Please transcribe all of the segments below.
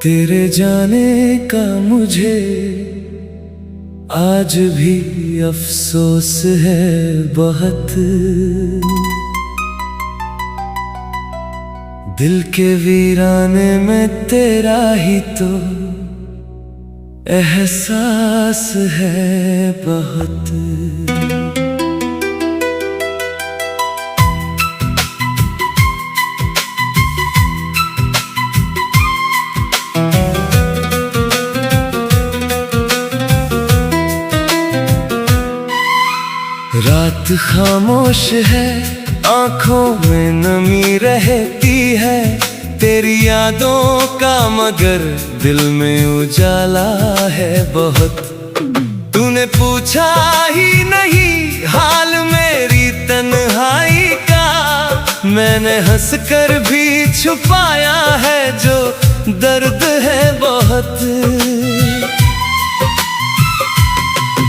तेरे जाने का मुझे आज भी अफसोस है बहुत। दिल के वीराने में तेरा ही तो एहसास है बहुत। रात खामोश है, आंखों में नमी रहती है तेरी यादों का, मगर दिल में उजाला है बहुत। तूने पूछा ही नहीं हाल मेरी तन्हाई का, मैंने हंसकर भी छुपाया है जो दर्द है बहुत।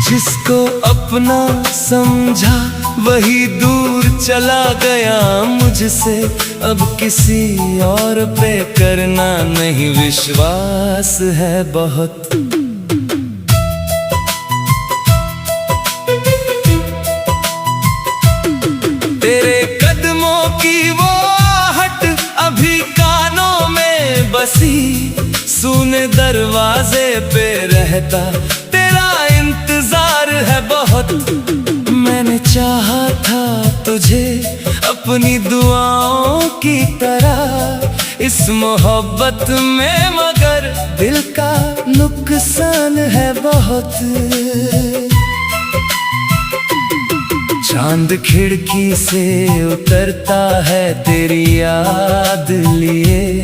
जिसको अपना समझा वही दूर चला गया मुझसे, अब किसी और पे करना नहीं विश्वास है बहुत। तेरे कदमों की वो आहट अभी कानों में बसी, सुने दरवाजे पे रहता तेरा इंतजार है बहुत। मैंने चाहा था तुझे अपनी दुआओं की तरह इस मोहब्बत में, मगर दिल का नुकसान है बहुत। चांद खिड़की से उतरता है तेरी याद लिए,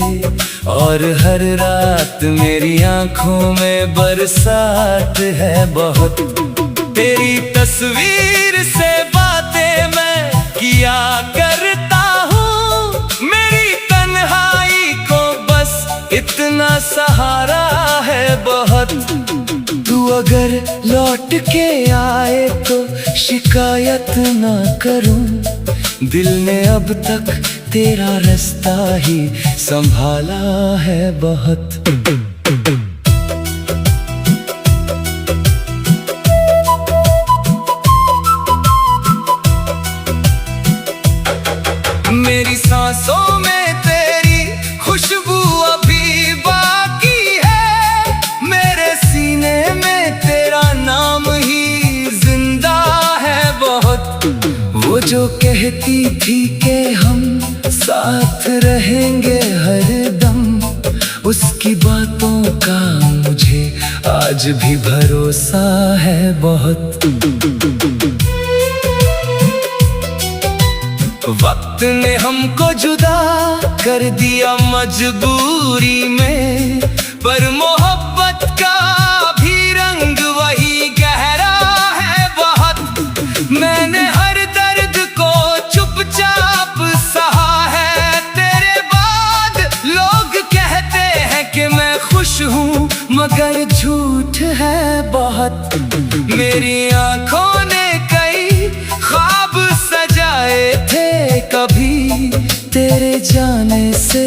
और हर रात मेरी आंखों में बरसात है बहुत। तेरी तस्वीर से बातें मैं किया करता हूँ, मेरी तन्हाई को बस इतना सहारा है बहुत। तू अगर लौट के आए तो शिकायत ना करूं, दिल ने अब तक तेरा रास्ता ही संभाला है बहुत। मेरी सांसों में तेरी खुशबू अभी बाकी है, मेरे सीने में तेरा नाम ही जिंदा है बहुत। वो जो कहती थी कि हम साथ रहेंगे हरदम, उसकी बातों का मुझे आज भी भरोसा है बहुत। वक्त ने हमको जुदा कर दिया मजबूरी में, पर मोहब्बत का भी रंग वही गहरा है बहुत। मैंने हर दर्द को चुपचाप सहा है तेरे बाद, लोग कहते हैं कि मैं खुश हूँ मगर झूठ है बहुत। मेरी आंखों ने कई ख्वाब सजाए थे, कभी तेरे जाने से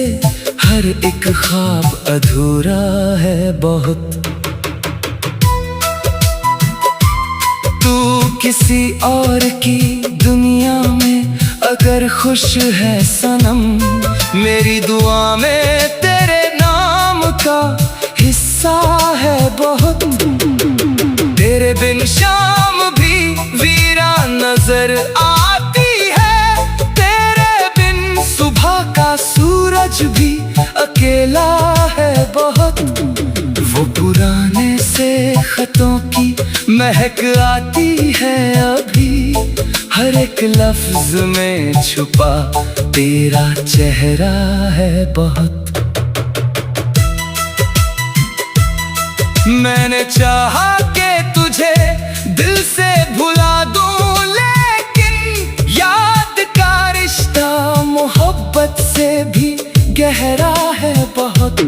हर एक ख्वाब अधूरा है बहुत। तू किसी और की दुनिया में अगर खुश है सनम, मेरी दुआ में तेरे नाम का हिस्सा है बहुत। तेरे बिन शाम भी वीरान नजर आती है, तेरे बिन सुबह का सूरज भी अकेला है बहुत। वो पुराने से खतों की महक आती है अभी, हर एक लफ्ज में छुपा तेरा चेहरा है बहुत। मैंने चाहा कि तुझे दिल से भुला दूं, लेकिन याद का रिश्ता मोहब्बत से भी गहरा है बहुत।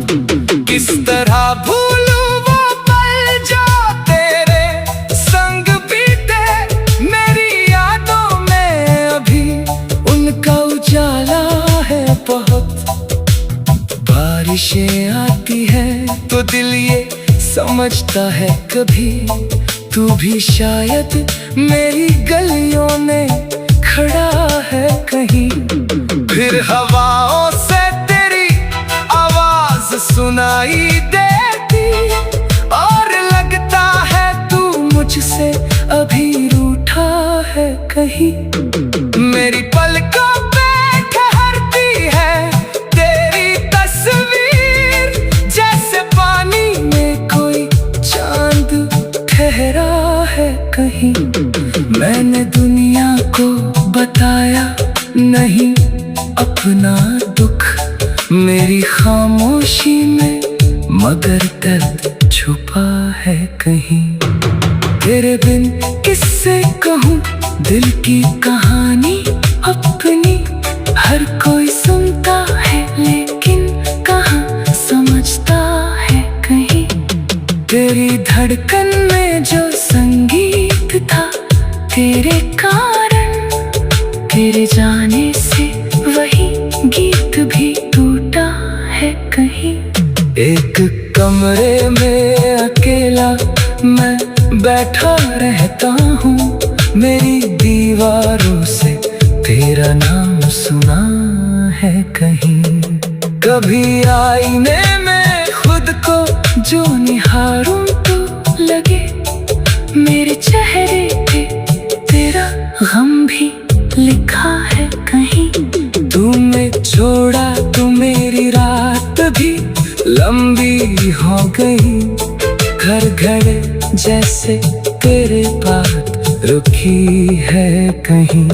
किस तरह भूलूं वो पल जो तेरे संग बीते, मेरी यादों में अभी उनका उजाला है बहुत। बारिशें आती है तो दिल ये समझता है कभी तू भी शायद मेरी गलियों में खड़ा है कहीं। फिर हवाओं से तेरी आवाज सुनाई देती और लगता है तू मुझसे अभी रूठा है कहीं। मेरी पलकों पे ठहरती है तेरी तस्वीर, जैसे पानी में कोई चांद ठहरा है कहीं। मैंने दुनिया को बताया नहीं अपना दुख मेरी खामोशी में, मगर दर्द छुपा है कहीं। तेरे बिन किससे कहूँ दिल की कहानी अपनी, हर कोई सुनता है लेकिन कहाँ समझता है कहीं। तेरी धड़कन में जो संगीत था तेरे कारण, तेरे जाने से वही गीत भी टूटा है कहीं। एक कमरे में अकेला मैं बैठा रहता हूँ, मेरी दीवारों से तेरा नाम सुना है कहीं। कभी आईने में खुद को जो निहारूं तो लगे मेरे चेहरे पे तेरा गम भी लिखा है कहीं। तूने छोड़ा तो मेरी रात भी लंबी हो गई, घर घड़े जैसे तेरे बात रुकी है कहीं।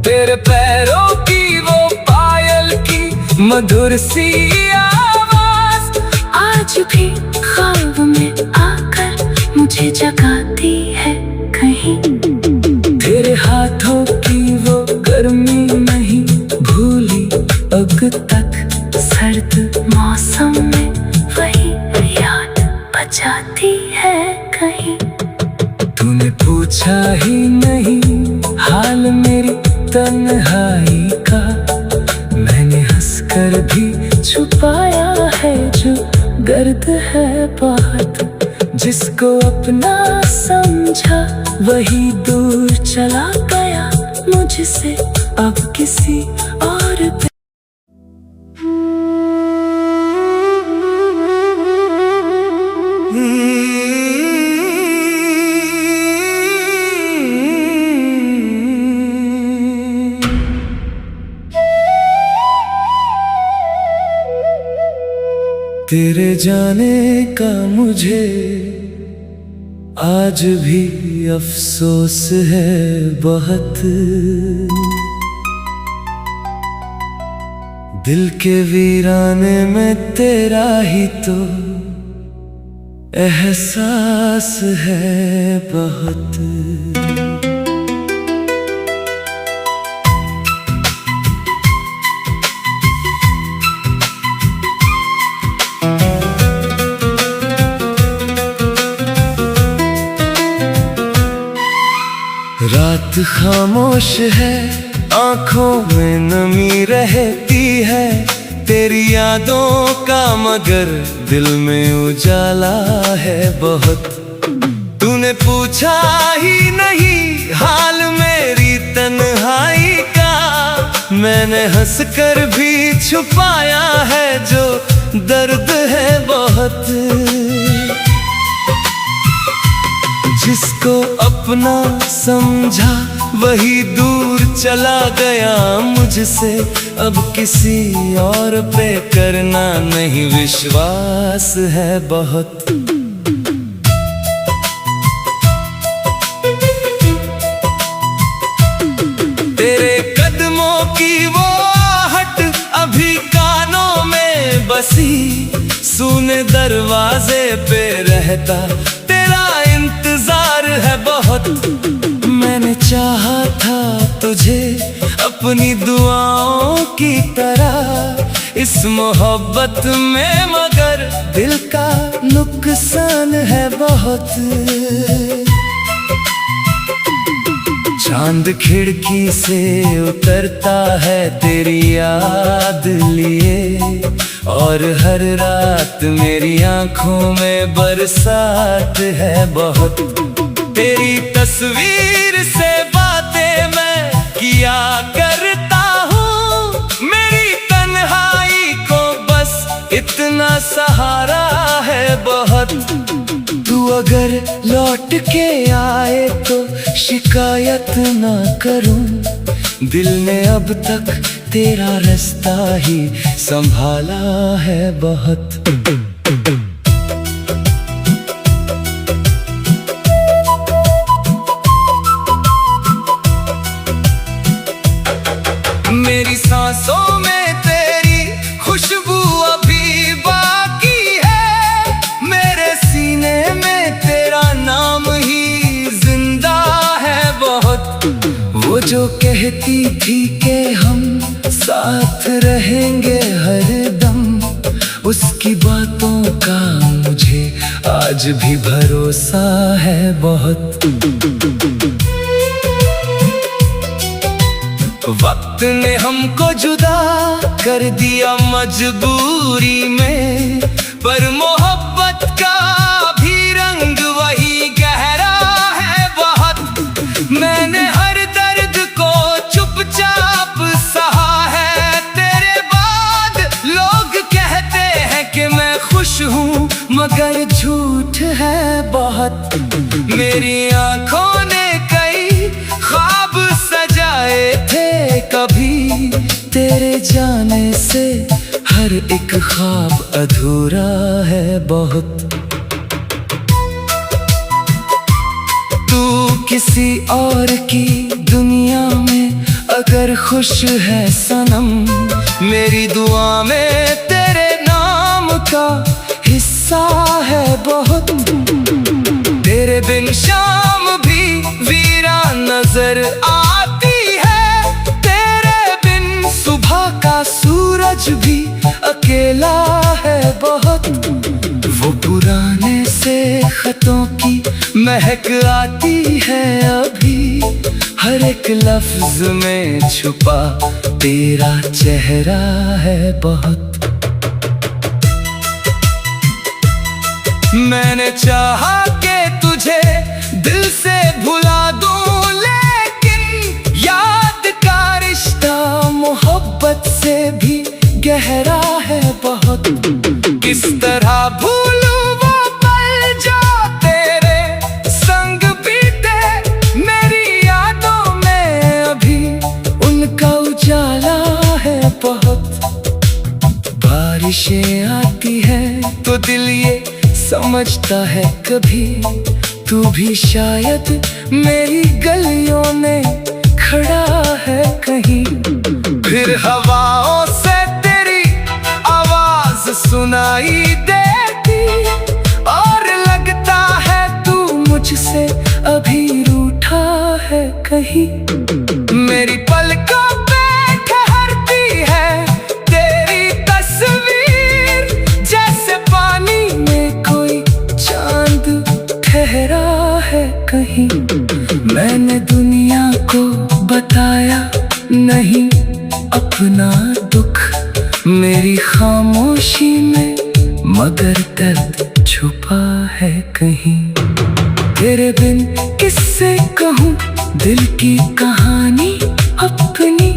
तेरे पैरों की वो पायल की मधुर सी आवाज आज भी ख्वाब में आकर मुझे जगाती है कहीं। तेरे हाथों की वो गर्मी नहीं भूली अब तक, सर्द मौसम में वही याद बचाती है कहीं। तूने पूछा ही नहीं हाल मेरी तन्हाई का, मैंने हंसकर भी छुपाया है जो दर्द है बहुत। जिसको अपना समझा वही दूर चला गया मुझसे, अब किसी और पे। तेरे जाने का मुझे आज भी अफसोस है बहुत, दिल के वीराने में तेरा ही तो एहसास है बहुत। रात खामोश है, आंखों में नमी रहती है तेरी यादों का, मगर दिल में उजाला है बहुत। तूने पूछा ही नहीं हाल मेरी तन्हाई का, मैंने हंसकर भी छुपाया है जो दर्द है बहुत। जिसको अपना समझा वही दूर चला गया मुझसे, अब किसी और पे करना नहीं विश्वास है बहुत। तेरे कदमों की वो आहट अभी कानों में बसी, सुने दरवाजे पे रहता तेरा इंतजार है बहुत। मैंने चाहा था तुझे अपनी दुआओं की तरह इस मोहब्बत में, मगर दिल का नुकसान है बहुत। चांद खिड़की से उतरता है तेरी याद लिए, और हर रात मेरी आंखों में बरसात है बहुत। तेरी तस्वीर से बातें मैं किया करता हूँ, मेरी तन्हाई को बस इतना सहारा है बहुत। तू अगर लौट के आए तो शिकायत ना करूं, दिल ने अब तक तेरा रास्ता ही संभाला है बहुत। मेरी सांसों में तेरी खुशबू अभी बाकी है, मेरे सीने में तेरा नाम ही जिंदा है बहुत। वो जो कहती थी कि हम साथ रहेंगे हरदम, उसकी बातों का मुझे आज भी भरोसा है बहुत। वक्त ने हमको जुदा कर दिया मजबूरी में, पर मोहब्बत का भी रंग वही गहरा है बहुत। मैंने हर दर्द को चुपचाप सहा है तेरे बाद। लोग कहते हैं कि मैं खुश हूँ मगर झूठ है बहुत। मेरी आंखों ने कई ख्वाब सजाए थे, कभी तेरे जाने से हर एक ख्वाब अधूरा है बहुत। तू किसी और की दुनिया में अगर खुश है सनम, मेरी दुआ में तेरे नाम का हिस्सा है बहुत। तेरे बिन शाम भी वीरान नजर आती है, तेरे बिन सुबह का सूरज भी अकेला है बहुत। वो पुराने से खतों की महक आती है अभी, हर एक लफ्ज में छुपा तेरा चेहरा है बहुत। मैंने चाहा कि तुझे दिल से भुला दूं, लेकिन याद का रिश्ता मोहब्बत से भी गहरा है बहुत। किस तरह भूलूं वो पल जो तेरे संग बीते, मेरी यादों में अभी उनका उजाला है बहुत। बारिशें आती है तो दिल ये समझता है कभी, तू भी शायद मेरी गलियों में खड़ा है कहीं। फिर हवाओं से तेरी आवाज सुनाई देती, और लगता है तू मुझसे अभी रूठा है कहीं। मेरी पलकों पे ठहरती है तेरी तस्वीर, जैसे पानी में कोई चांद ठहरा है कहीं। मैंने दुनिया को बताया नहीं अपना दुख, मेरी खामोशी में मगर दर्द छुपा है कहीं। तेरे बिन किससे कहूँ दिल की कहानी अपनी,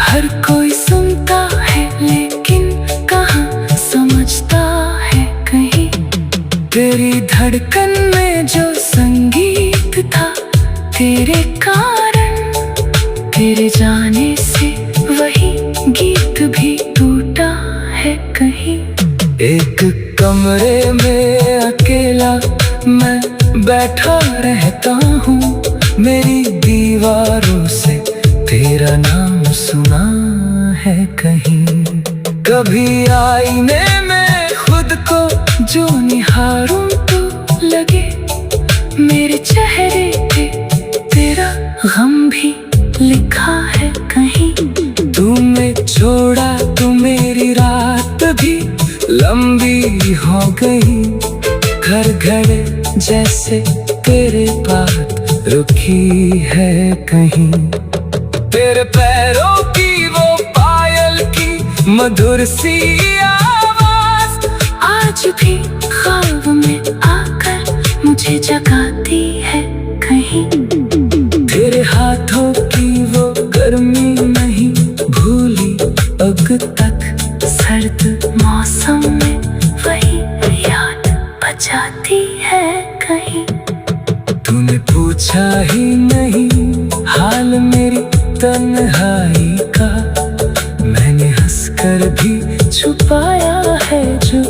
हर कोई सुनता है लेकिन कहाँ समझता है कहीं। तेरी धड़कन में जो संगीत था तेरे कारण, तेरे जाने से वही गीत भी टूटा है कहीं। एक कमरे में अकेला मैं बैठा रहता हूँ, मेरी दीवारों से तेरा नाम सुना है कहीं। कभी आईने में खुद को जो निहारूं तो लगे मेरे चेहरे पे तेरा गम भी लिखा है कहीं। तूने छोड़ा तो मेरी रात भी लंबी हो गई, घर घड़े जैसे तेरे बात रुकी है कहीं। तेरे पैरों की वो पायल की मधुर सी आवाज़ में आकर मुझे जगाती है कहीं। तेरे हाथों की वो गर्मी नहीं भूली अब तक, सर्द मौसम में वही याद बचाती है कहीं। तूने पूछा ही नहीं हाल मेरी तन्हाई का, मैंने हंसकर भी छुपाया है जो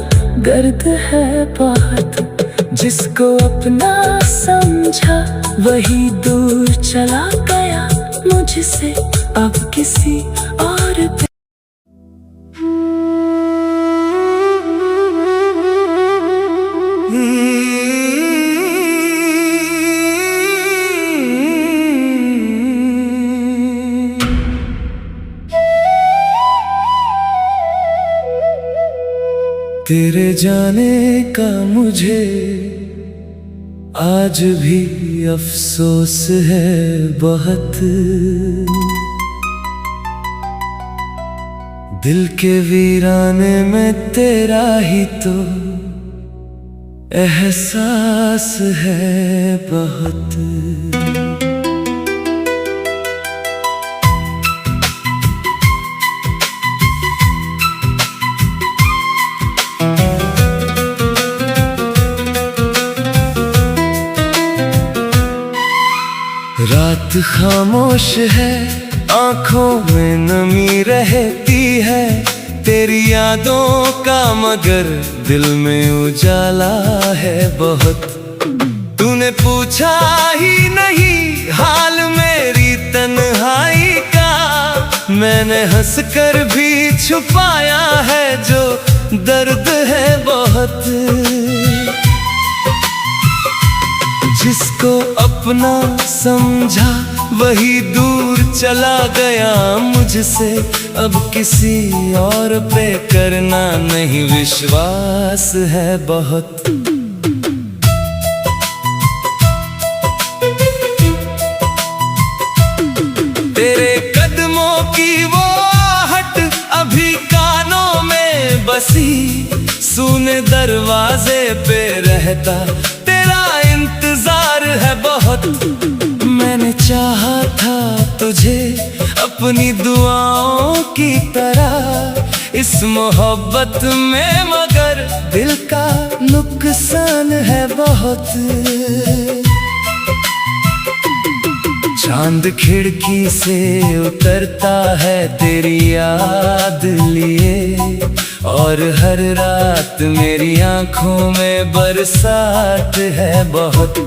दर्द है बहुत। जिसको अपना समझा वही दूर चला गया मुझसे, अब किसी और पे। तेरे जाने का मुझे आज भी अफसोस है बहुत, दिल के वीराने में तेरा ही तो एहसास है बहुत। रात खामोश है, आंखों में नमी रहती है तेरी यादों का, मगर दिल में उजाला है बहुत। तूने पूछा ही नहीं हाल मेरी तन्हाई का, मैंने हंसकर भी छुपाया है जो दर्द है बहुत। जिसको अपना समझा वही दूर चला गया मुझसे, अब किसी और पे करना नहीं विश्वास है बहुत। तेरे कदमों की वो आहट अभी कानों में बसी, सुने दरवाजे पे रहता तेरा इंतजार है बहुत। मैंने चाहा था तुझे अपनी दुआओं की तरह इस मोहब्बत में, मगर दिल का नुकसान है बहुत। चांद खिड़की से उतरता है तेरी याद लिए, और हर रात मेरी आंखों में बरसात है बहुत।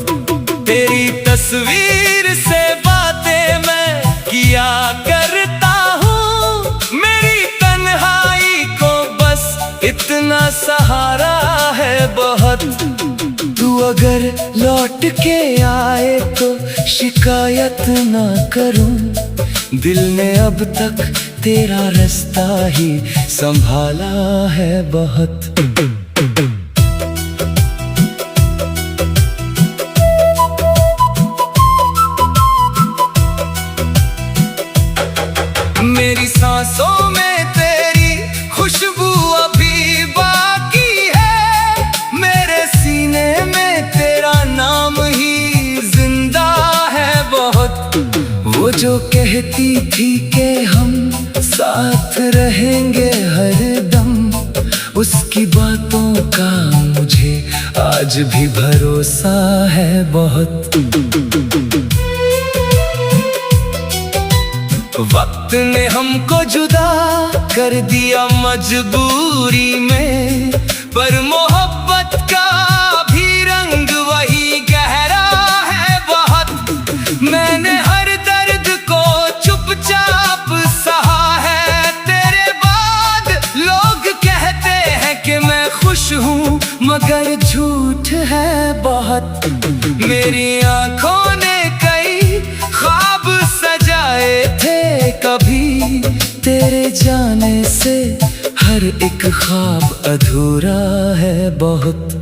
तेरी तस्वीर से बातें मैं किया करता हूँ, मेरी तन्हाई को बस इतना सहारा है बहुत। तू अगर लौट के आए तो शिकायत ना करूं, दिल ने अब तक तेरा रास्ता ही संभाला है बहुत। मेरी सांसों में तेरी खुशबू अभी बाकी है, मेरे सीने में तेरा नाम ही जिंदा है बहुत। वो जो कहती थी कि हम साथ रहेंगे हरदम, उसकी बातों का मुझे आज भी भरोसा है बहुत। वक्त ने हमको जुदा कर दिया मजबूरी में, पर मोहब्बत का भी रंग वही गहरा है बहुत। मैंने हर दर्द को चुपचाप सहा है तेरे बाद, लोग कहते हैं कि मैं खुश हूँ मगर झूठ है बहुत। मेरी आंखों ने कई ख्वाब सजाए थे कभी, तेरे जाने से हर एक ख्वाब अधूरा है बहुत।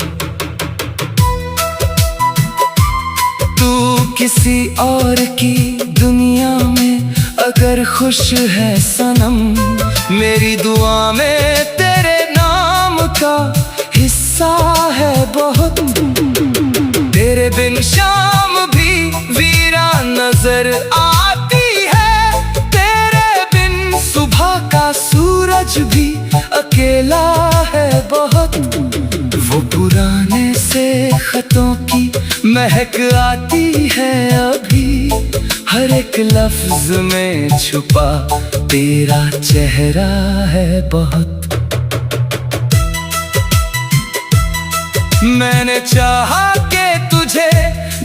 तू किसी और की दुनिया में अगर खुश है सनम, मेरी दुआ में तेरे नाम का हिस्सा सा है बहुत। तेरे बिन शाम भी वीरान नजर आती है, तेरे बिन सुबह का सूरज भी अकेला है बहुत। वो पुराने से खतों की महक आती है अभी, हर एक लफ्ज में छुपा तेरा चेहरा है बहुत। मैंने चाहा कि तुझे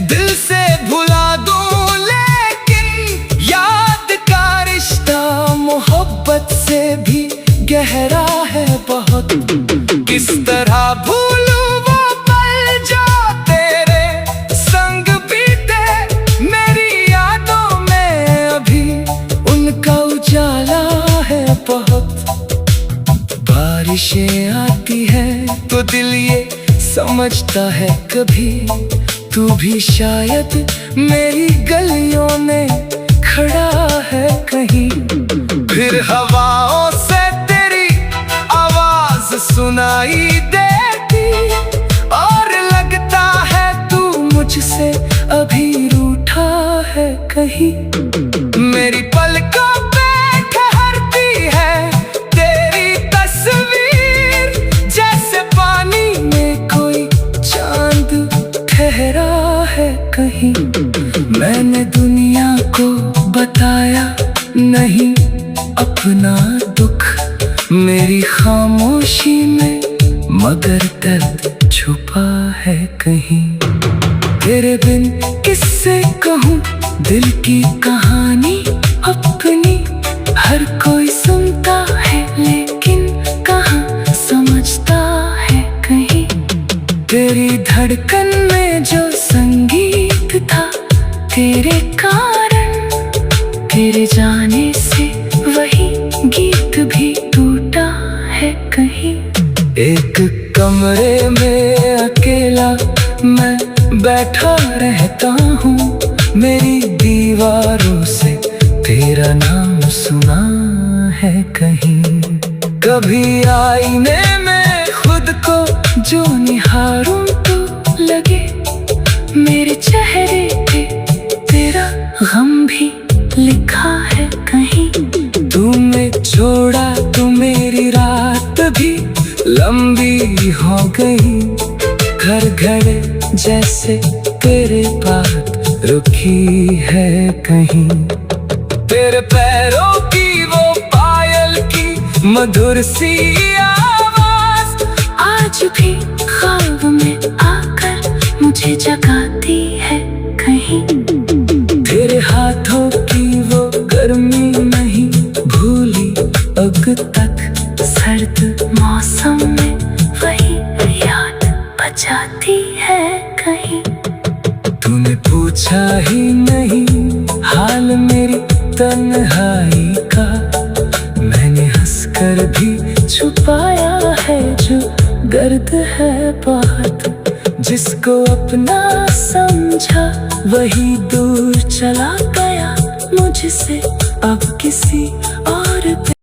दिल से भुला दूं, लेकिन याद का रिश्ता मोहब्बत से भी गहरा है बहुत। किस तरह भूलूं वो पल जो तेरे संग बीते, मेरी यादों में अभी उनका उजाला है बहुत। बारिशें आती है तो दिल ये समझता है कभी, तू भी शायद मेरी गलियों में खड़ा है कहीं। फिर हवाओं से तेरी आवाज सुनाई देती, और लगता है तू मुझसे अभी रूठा है कहीं। मेरी पलकों पे ठहरती है तेरी तस्वीर, जैसे पानी में कोई चांद ठहरा है कहीं। मैंने दुनिया को बताया नहीं अपना दुख, मेरी खामोशी में मगर दर्द छुपा है कहीं। तेरे बिन किससे कहूँ दिल की कहानी अपनी, हर कोई सुनता है लेकिन कहाँ समझता है कहीं। तेरी धड़कन में जो संगीत था तेरे कारण, तेरे जाने से वही गीत भी टूटा है कहीं। एक कमरे में अकेला मैं बैठा रहता हूँ, मेरी दीवारों से तेरा नाम सुना है कहीं। कभी आईने में खुद को जो निहारूं तो लगे मेरे चेहरे पे तेरा गम भी लिखा है कहीं। तूने छोड़ा तो मेरी रात भी लंबी हो गई, घर घड़े जैसे तेरे बात रुकी है कहीं। तेरे पैरों की वो पायल की मधुर सी आवाज आज भी ख्वाब में आकर मुझे जगाती है कहीं। तेरे हाथों की वो गर्मी नहीं भूली अब तक, सर्द मौसम में वही याद बचाती है कहीं। तूने पूछा ही नहीं हाल मेरी तन्हाई का, मैंने हंसकर भी छुपाया है जो दर्द है बहुत। जिसको अपना समझा वही दूर चला गया मुझसे, अब किसी और पे